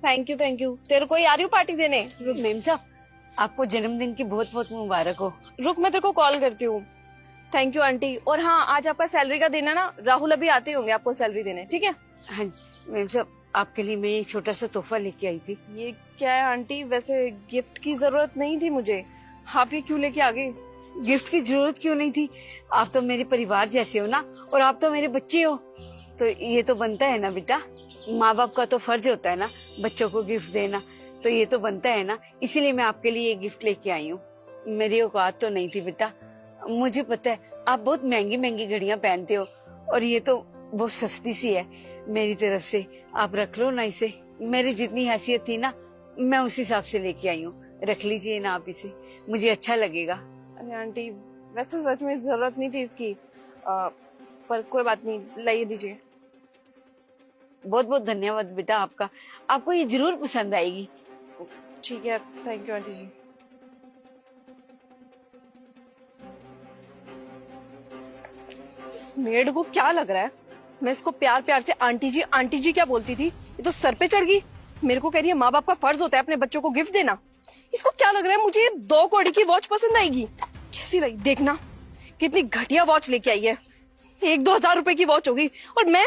Thank you. तेरे को ही आ रही हूँ पार्टी देने। रुक मेम साहब, आपको जन्मदिन की बहुत बहुत मुबारक हो। रुक, मैं तेरे को कॉल करती हूँ। Thank you aunty. और हाँ, आज आपका सैलरी का दिन है ना, राहुल अभी आते होंगे आपको सैलरी देने, ठीक है? हाँ जी मेम साहब, आपके लिए मैं ये छोटा सा तोहफा लेके आई थी। ये क्या है आंटी? वैसे गिफ्ट की जरूरत नहीं थी मुझे, आप ये क्यों लेके आ गए? गिफ्ट की जरूरत क्यों नहीं थी? आप तो मेरे परिवार जैसे हो ना, और आप तो मेरे बच्चे हो, तो ये तो बनता है ना बेटा। माँ बाप का तो फर्ज होता है ना बच्चों को गिफ्ट देना, तो ये तो बनता है ना, इसीलिए मैं आपके लिए ये गिफ्ट लेके आई हूँ। मेरी औकात तो नहीं थी बेटा, मुझे पता है आप बहुत महंगी महंगी घड़ियां पहनते हो, और ये तो बहुत सस्ती सी है। मेरी तरफ से आप रख लो ना इसे, मेरी जितनी हैसियत थी ना मैं उस हिसाब से लेके आई हूँ। रख लीजिए ना आप इसे, मुझे अच्छा लगेगा। अरे आंटी, वैसे सच में जरूरत नहीं थी इसकी, पर कोई बात नहीं, लाइए दीजिए। बहुत बहुत धन्यवाद बेटा आपका, आपको ये जरूर पसंद आएगी। ठीक है, थैंक यू आंटी जी। इस मेड को क्या लग रहा है, मैं इसको प्यार प्यार से आंटी जी क्या बोलती थी, ये तो सर पे चढ़ गई। मेरे को कह रही है माँ बाप का फर्ज होता है अपने बच्चों को गिफ्ट देना। इसको क्या लग रहा है मुझे 2 कौड़ी की वॉच पसंद आएगी? कैसी लगी देखना, कितनी घटिया वॉच लेके आई है। 1-2 हजार रुपए की वॉच होगी, और मैं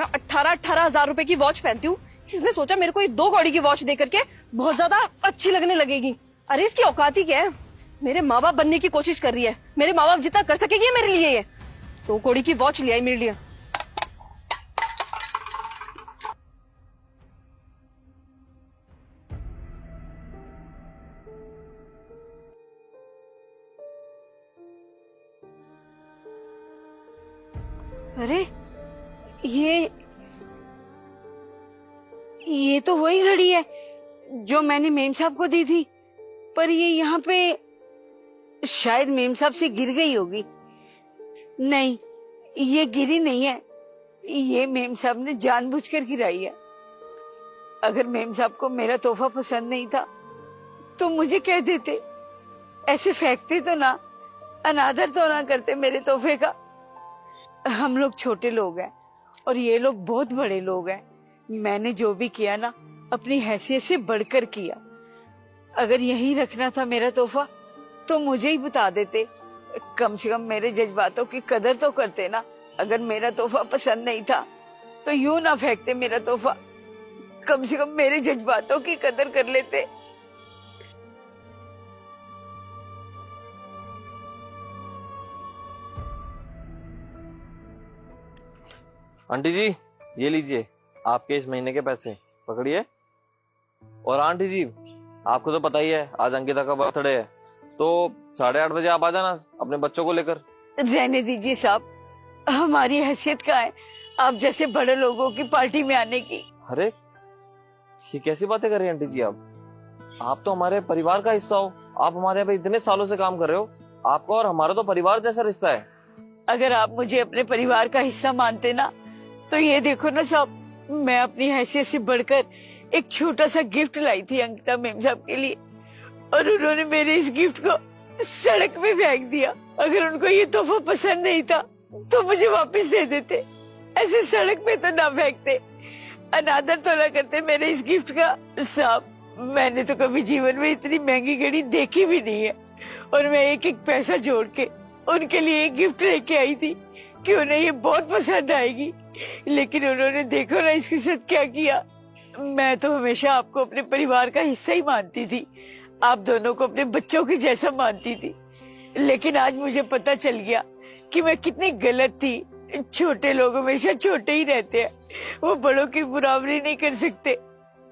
18 हजार रुपए की वॉच पहनती हूँ। इसने सोचा मेरे को ये 2 कौड़ी की वॉच दे करके बहुत ज्यादा अच्छी लगने लगेगी। अरे इसकी औकात ही क्या है, मेरे माँ बाप बनने की कोशिश कर रही है। मेरे माँ बाप जितना कर सकेगी मेरे लिए ये 2 कौड़ी की वॉच ले आई मेरे लिए। अरे ये तो वही घड़ी है जो मैंने मेम साहब को दी थी, पर ये यहाँ पे शायद मेम साहब से गिर गई होगी। नहीं, ये गिरी नहीं है, ये मेम साहब ने जानबूझकर गिराई है। अगर मेम साहब को मेरा तोहफा पसंद नहीं था तो मुझे कह देते, ऐसे फेंकते तो ना, अनादर तो ना करते मेरे तोहफे का। हम लोग छोटे लोग हैं और ये लोग बहुत बड़े लोग हैं। मैंने जो भी किया ना अपनी हैसियत से बढ़कर किया। अगर यही रखना था मेरा तोहफा तो मुझे ही बता देते, कम से कम मेरे जज्बातों की कदर तो करते ना। अगर मेरा तोहफा पसंद नहीं था तो यूं ना फेंकते मेरा तोहफा, कम से कम मेरे जज्बातों की कदर कर लेते। आंटी जी, ये लीजिए आपके इस महीने के पैसे, पकड़िए। और आंटी जी, आपको तो पता ही है आज अंकिता का बर्थडे है, तो 8:30 बजे आप आ जाना अपने बच्चों को लेकर। रहने दीजिए साहब, हमारी हैसियत का है आप जैसे बड़े लोगों की पार्टी में आने की। अरे ये कैसी बातें कर रही हैं आंटी जी आप तो हमारे परिवार का हिस्सा हो। आप हमारे यहाँ पे इतने सालों से काम कर रहे हो, आपका और हमारा तो परिवार जैसा रिश्ता है। अगर आप मुझे अपने परिवार का हिस्सा मानते ना, तो ये देखो ना साहब, मैं अपनी हैसियत से बढ़कर एक छोटा सा गिफ्ट लाई थी अंकिता मैम साहब के लिए, और उन्होंने मेरे इस गिफ्ट को सड़क में फेंक दिया। अगर उनको ये तोहफा पसंद नहीं था तो मुझे वापस दे देते, ऐसे सड़क पे तो ना फेंकते, अनादर तो ना करते मेरे इस गिफ्ट का। साहब, मैंने तो कभी जीवन में इतनी महंगी घड़ी देखी भी नहीं है, और मैं एक एक पैसा जोड़ के उनके लिए एक गिफ्ट लेके आई थी कि उन्हें ये बहुत पसंद आएगी। लेकिन उन्होंने देखो ना इसके साथ क्या किया। मैं तो हमेशा आपको अपने परिवार का हिस्सा ही मानती थी, आप दोनों को अपने बच्चों के जैसा मानती थी, लेकिन आज मुझे पता चल गया कि मैं कितनी गलत थी। छोटे लोग हमेशा छोटे ही रहते हैं, वो बड़ों की बराबरी नहीं कर सकते।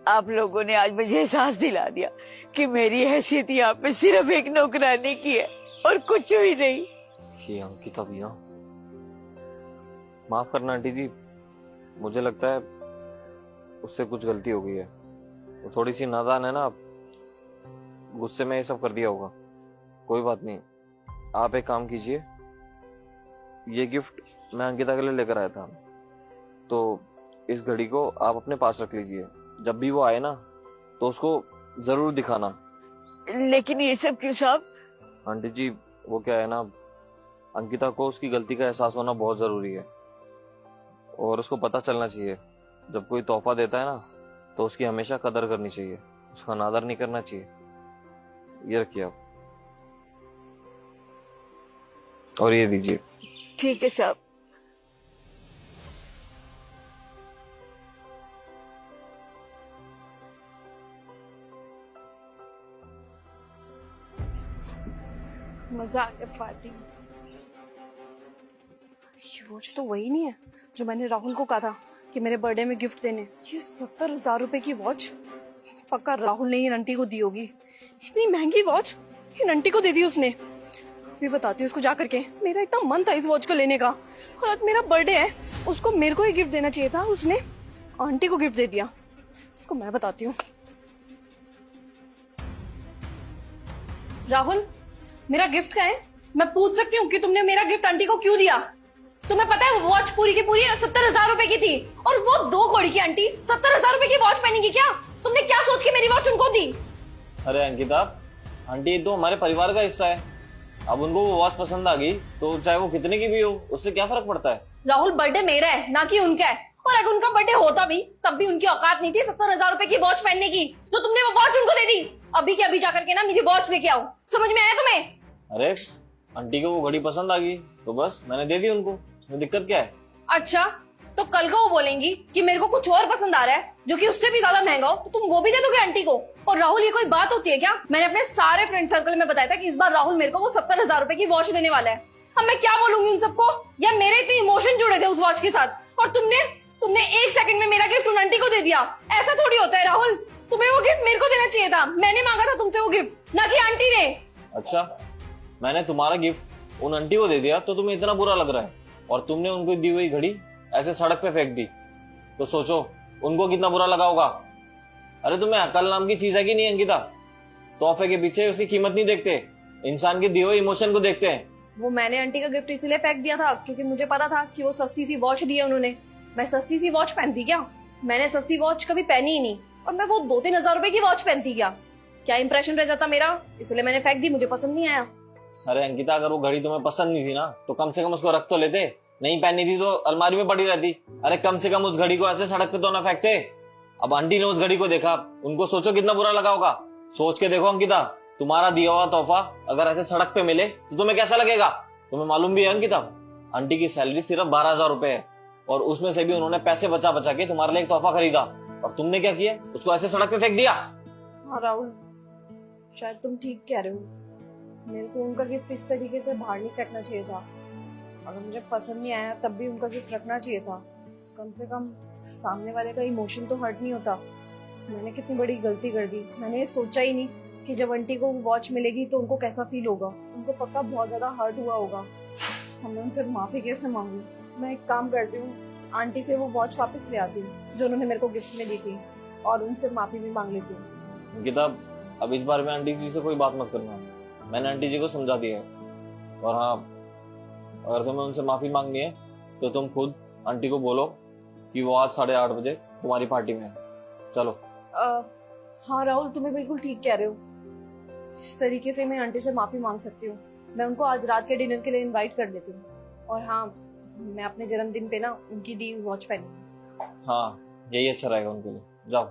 आप लोगों ने आज मुझे एहसास दिला दिया कि मेरी हैसियत यहाँ पे सिर्फ एक नौकरानी की है और कुछ भी नहीं। ये अंकिता भैया, माफ करना आंटी जी, मुझे लगता है उससे कुछ गलती हो गई है। वो थोड़ी सी नादान है ना, गुस्से में ये सब कर दिया होगा। कोई बात नहीं, आप एक काम कीजिए, ये गिफ्ट मैं अंकिता के लिए लेकर आया था, तो इस घड़ी को आप अपने पास रख लीजिए। जब भी वो आए ना तो उसको जरूर दिखाना। लेकिन ये सब क्यों साहब? आंटी जी, वो क्या है ना, अंकिता को उसकी गलती का एहसास होना बहुत जरूरी है, और उसको पता चलना चाहिए जब कोई तोहफा देता है ना तो उसकी हमेशा कदर करनी चाहिए, उसका अनादर नहीं करना चाहिए। ये रखिए आप, और ये दीजिए। ठीक है साहब। मजा आ गया पार्टी में। ये वॉच तो वही नहीं है जो मैंने राहुल को कहा था कि मेरे बर्थडे में गिफ्ट देने। ये 70,000 रुपए की वॉच पक्का राहुल ने ये नंटी को दी होगी। इतनी महंगी वॉच ये नंटी को दे दी उसने। अभी बताती हूँ उसको जा करके। मेरा इतना मन था इस वॉच को लेने का, और आज मेरा बर्थडे है, उसको मेरे को ही गिफ्ट देना चाहिए था, उसने आंटी को गिफ्ट दे दिया। इसको मैं बताती हूँ। राहुल, मेरा गिफ्ट क्या है? मैं पूछ सकती हूँ कि तुमने मेरा गिफ्ट आंटी को क्यों दिया? तुम्हें पता है वो वॉच पूरी की पूरी 70,000 रुपए की थी, और वो 2 कौड़ी की आंटी 70,000 रुपए की वॉच पहनेगी क्या? तुमने क्या सोच के मेरी वॉच उनको दी? अरे अंकिता, आंटी तो हमारे परिवार का हिस्सा है। अब उनको वो वॉच पसंद आ गई तो चाहे वो कितने की भी हो, उससे क्या फर्क पड़ता है? राहुल, बर्थडे मेरा है ना कि उनका है, और अगर उनका बर्थडे होता भी तब भी उनकी औकात नहीं थी 70,000 रुपए की वॉच पहनने की, जो तुमने वो वॉच उनको दे दी। अभी के अभी जाकर के ना मेरी वॉच लेके आओ। समझ में आया तुम्हें? अरे आंटी को वो घड़ी पसंद आ गई तो बस मैंने दे दी उनको, उसमें दिक्कत क्या है? अच्छा, तो कल को वो बोलेंगी कि मेरे को कुछ और पसंद आ रहा है जो कि उससे भी ज्यादा महंगा हो, तो तुम वो भी दे दोगे आंटी को? और राहुल, ये कोई बात होती है क्या? मैंने अपने सारे फ्रेंड सर्कल में बताया था कि इस बार राहुल मेरे को वो 70,000 रुपए की वॉच देने वाला है। अब मैं क्या बोलूंगी उन सबको? या मेरे इतने इमोशन जुड़े थे उस वॉच के साथ, और तुमने 1 सेकंड में मेरा गिफ्ट उन आंटी को दे दिया। ऐसा थोड़ी होता है राहुल। तुम्हें वो गिफ्ट मेरे को देना चाहिए था। मैंने मांगा था तुमसे वो गिफ्ट, ना कि आंटी ने। अच्छा, मैंने तुम्हारा गिफ्ट उन आंटी को दे दिया तो तुम्हें इतना बुरा लग रहा है, और तुमने उनको दी हुई घड़ी ऐसे सड़क पे फेंक दी, तो सोचो उनको कितना बुरा लगा होगा। अरे तुम्हें अकल नाम की चीज है कि नहीं अंकिता? तोहफे के पीछे उसकी कीमत नहीं देखते, इंसान के दिए हुए इमोशन को देखते हैं। वो मैंने आंटी का गिफ्ट इसलिए फेंक दिया था क्योंकि मुझे पता था कि वो सस्ती सी वॉच दी है उन्होंने। मैं सस्ती सी वॉच पहनती क्या? मैंने सस्ती वॉच कभी पहनी ही नहीं, और मैं वो 2-3 हजार रुपए की वॉच पहनती क्या इंप्रेशन रह जाता मेरा? इसलिए मैंने फेंक दी, मुझे पसंद नहीं आया। अरे अंकिता, अगर वो घड़ी तुम्हें पसंद नहीं थी ना तो कम से कम उसको रख तो लेते। नहीं पहनी थी तो अलमारी में पड़ी रहती। अरे कम से कम उस घड़ी को ऐसे सड़क पे तो ना फेंकते। अब आंटी ने उस घड़ी को देखा, उनको सोचो कितना बुरा लगा होगा। सोच के देखो अंकिता, तुम्हारा दिया हुआ तोहफा अगर ऐसे सड़क पे मिले तो तुम्हें कैसा लगेगा? तुम्हें मालूम भी है अंकिता, आंटी की सैलरी सिर्फ 12,000 रुपए है, और उसमें से भी उन्होंने पैसे बचा बचा के तुम्हारे लिए एक तोहफा खरीदा, और तुमने क्या किया? उसको ऐसे सड़क पे फेंक दिया। हाँ राहुल, शायद तुम ठीक कह रहे हो। मेरे को उनका गिफ्ट इस तरीके से बाहर नहीं फेंकना चाहिए था। अगर मुझे पसंद नहीं आया तब भी उनका गिफ्ट रखना चाहिए था। कम से कम सामने वाले का इमोशन तो हर्ट नहीं होता। मैंने कितनी बड़ी गलती कर दी। मैंने ये सोचा ही नहीं कि जब आंटी को वॉच मिलेगी तो उनको कैसा फील होगा। उनको पक्का बहुत ज्यादा हर्ट हुआ होगा। हमने उनसे माफी कैसे मांगू? मैं एक काम करती हूँ, आंटी से वो वॉच वापस ले आती हूँ जो उन्होंने मेरे को गिफ्ट में दी थी, और उनसे माफी भी मांग लेती हूँ। अंकिता, अब इस बार में आंटी जी से कोई बात मत करना, मैंने आंटी जी को समझा दिया है। और हाँ, अगर तुम्हें उनसे माफी मांगनी है तो तुम खुद आंटी को बोलो कि वो आज 8:30 बजे तुम्हारी पार्टी में है। चलो। हाँ राहुल, तुम्हें बिल्कुल ठीक कह रहे हो। इस तरीके से मैं आंटी से माफी मांग सकती हूँ। मैं उनको आज रात के डिनर के लिए इनवाइट कर देती हूँ, और हाँ, मैं अपने जन्मदिन पे ना उनकी दी वॉच पहनूंगी। हाँ, यही अच्छा रहेगा उनके लिए। जाओ।